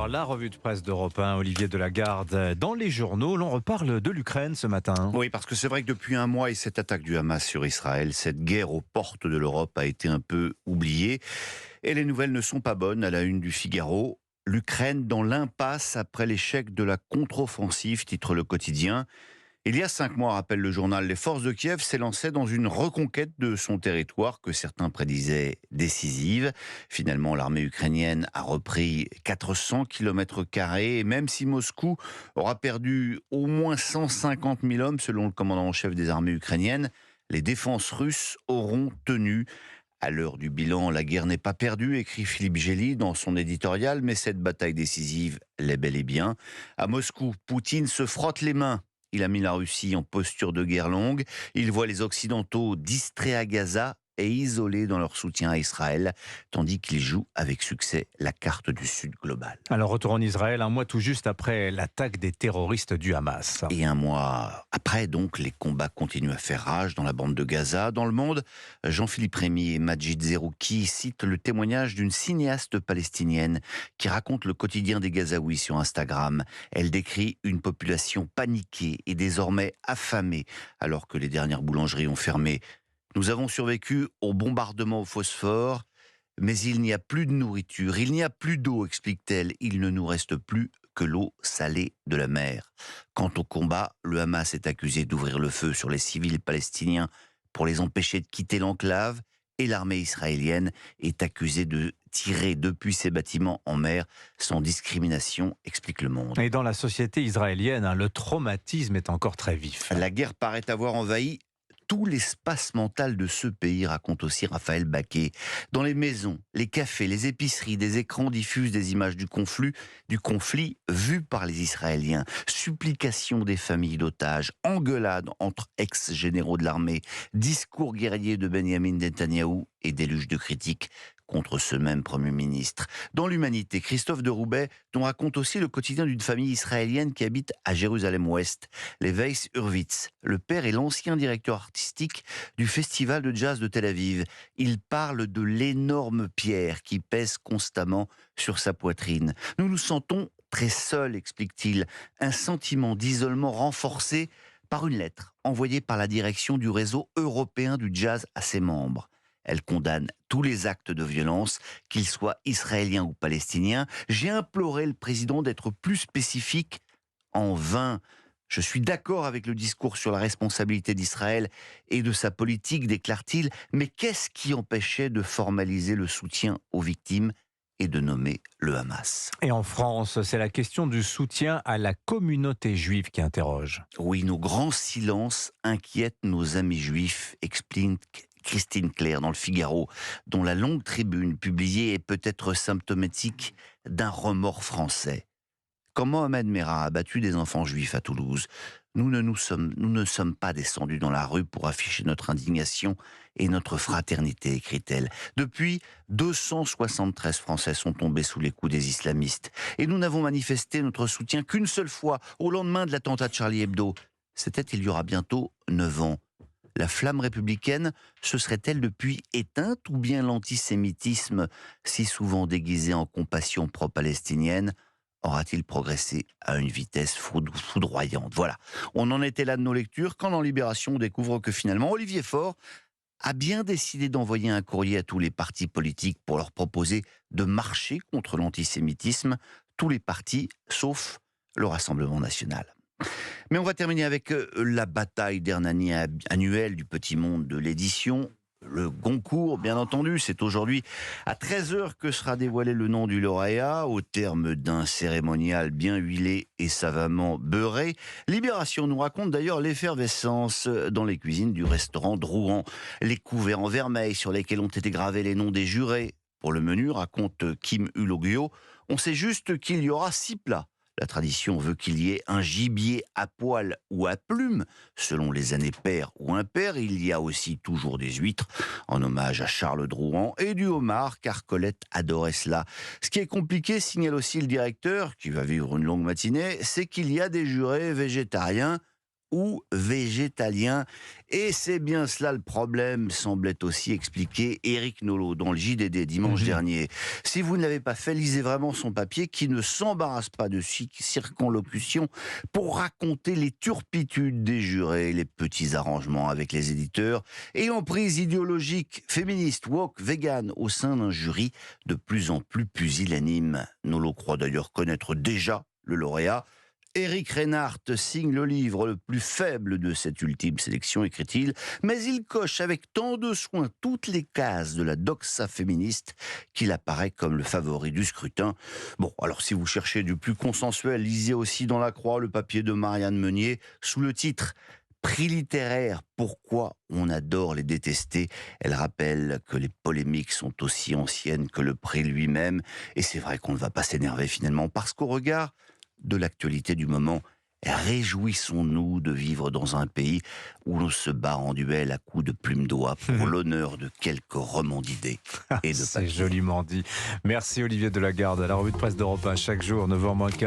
Alors, la revue de presse d'Europe 1, Olivier Delagarde. Dans les journaux, l'on reparle de l'Ukraine ce matin. Oui, parce que c'est vrai que depuis un mois et cette attaque du Hamas sur Israël, cette guerre aux portes de l'Europe a été un peu oubliée. Et les nouvelles ne sont pas bonnes. À la une du Figaro, l'Ukraine dans l'impasse après l'échec de la contre-offensive, titre le quotidien. Il y a 5 mois, rappelle le journal, les forces de Kiev s'élançaient dans une reconquête de son territoire que certains prédisaient décisive. Finalement, l'armée ukrainienne a repris 400 km², et même si Moscou aura perdu au moins 150 000 hommes, selon le commandant en chef des armées ukrainiennes, les défenses russes auront tenu. À l'heure du bilan, la guerre n'est pas perdue, écrit Philippe Gély dans son éditorial, mais cette bataille décisive l'est bel et bien. À Moscou, Poutine se frotte les mains. Il a mis la Russie en posture de guerre longue. Il voit les Occidentaux distraits à Gaza et isolés dans leur soutien à Israël, tandis qu'il joue avec succès la carte du Sud global. Alors, retour en Israël, un mois tout juste après l'attaque des terroristes du Hamas. Et un mois après, donc, les combats continuent à faire rage dans la bande de Gaza. Dans Le Monde, Jean-Philippe Rémy et Majid Zerouki citent le témoignage d'une cinéaste palestinienne qui raconte le quotidien des Gazaouis sur Instagram. Elle décrit une population paniquée et désormais affamée, alors que les dernières boulangeries ont fermé. Nous avons survécu au bombardement au phosphore, mais il n'y a plus de nourriture, il n'y a plus d'eau, explique-t-elle. Il ne nous reste plus que l'eau salée de la mer. Quant au combat, le Hamas est accusé d'ouvrir le feu sur les civils palestiniens pour les empêcher de quitter l'enclave, et l'armée israélienne est accusée de tirer depuis ses bâtiments en mer sans discrimination, explique Le Monde. Et dans la société israélienne, le traumatisme est encore très vif. La guerre paraît avoir envahi tout l'espace mental de ce pays, raconte aussi Raphaël Baquet. Dans les maisons, les cafés, les épiceries, des écrans diffusent des images du conflit vues par les Israéliens. Supplications des familles d'otages, engueulades entre ex-généraux de l'armée, discours guerriers de Benjamin Netanyahou et déluge de critiques contre ce même Premier ministre. Dans l'Humanité, Christophe de Roubaix dont raconte aussi le quotidien d'une famille israélienne qui habite à Jérusalem-Ouest, les Weiss Hurwitz. Le père est l'ancien directeur artistique du Festival de jazz de Tel Aviv. Il parle de l'énorme pierre qui pèse constamment sur sa poitrine. Nous nous sentons très seuls, explique-t-il. Un sentiment d'isolement renforcé par une lettre envoyée par la direction du réseau européen du jazz à ses membres. Elle condamne tous les actes de violence, qu'ils soient israéliens ou palestiniens. J'ai imploré le président d'être plus spécifique. En vain. Je suis d'accord avec le discours sur la responsabilité d'Israël et de sa politique, déclare-t-il, mais qu'est-ce qui empêchait de formaliser le soutien aux victimes et de nommer le Hamas? Et en France, c'est la question du soutien à la communauté juive qui interroge. Oui, nos grands silences inquiètent nos amis juifs, explique Christine Claire dans le Figaro, dont la longue tribune publiée est peut-être symptomatique d'un remords français. Quand Mohamed Merah a battu des enfants juifs à Toulouse, nous ne sommes pas descendus dans la rue pour afficher notre indignation et notre fraternité, écrit-elle. Depuis, 273 Français sont tombés sous les coups des islamistes. Et nous n'avons manifesté notre soutien qu'une seule fois, au lendemain de l'attentat de Charlie Hebdo. C'était il y aura bientôt 9 ans. La flamme républicaine se serait-elle depuis éteinte, ou bien l'antisémitisme, si souvent déguisé en compassion pro-palestinienne, aura-t-il progressé à une vitesse foudroyante? Voilà, on en était là de nos lectures, quand dans Libération on découvre que finalement Olivier Faure a bien décidé d'envoyer un courrier à tous les partis politiques pour leur proposer de marcher contre l'antisémitisme, tous les partis sauf le Rassemblement national. Mais on va terminer avec la bataille d'Hernani annuelle du Petit Monde de l'édition. Le Goncourt, bien entendu, c'est aujourd'hui à 13h que sera dévoilé le nom du lauréat, au terme d'un cérémonial bien huilé et savamment beurré. Libération nous raconte d'ailleurs l'effervescence dans les cuisines du restaurant Drouan. Les couverts en vermeil sur lesquels ont été gravés les noms des jurés. Pour le menu, raconte Kim Hulogyo, on sait juste qu'il y aura 6 plats. La tradition veut qu'il y ait un gibier à poil ou à plumes, selon les années paires ou impaires. Il y a aussi toujours des huîtres, en hommage à Charles Drouan, et du homard, car Colette adorait cela. Ce qui est compliqué, signale aussi le directeur, qui va vivre une longue matinée, c'est qu'il y a des jurés végétariens ou végétalien. Et c'est bien cela le problème, semblait aussi expliquer Éric Nolot dans le JDD dimanche dernier. Si vous ne l'avez pas fait, lisez vraiment son papier qui ne s'embarrasse pas de circonlocution pour raconter les turpitudes des jurés, les petits arrangements avec les éditeurs et emprises idéologiques, féministes, woke, vegan au sein d'un jury de plus en plus pusillanime. Nolot croit d'ailleurs connaître déjà le lauréat. Éric Reinhardt signe le livre le plus faible de cette ultime sélection, écrit-il, mais il coche avec tant de soin toutes les cases de la doxa féministe qu'il apparaît comme le favori du scrutin. Bon, alors si vous cherchez du plus consensuel, lisez aussi dans La Croix le papier de Marianne Meunier sous le titre Prix littéraire, pourquoi on adore les détester. Elle rappelle que les polémiques sont aussi anciennes que le prix lui-même, et c'est vrai qu'on ne va pas s'énerver finalement, parce qu'au regard de l'actualité du moment, réjouissons-nous de vivre dans un pays où l'on se bat en duel à coups de plume d'oie pour l'honneur de quelques romans d'idées et de C'est papier. joliment dit. Merci Olivier Delagarde. À la revue de presse d'Europe 1 chaque jour, 9h moins 15.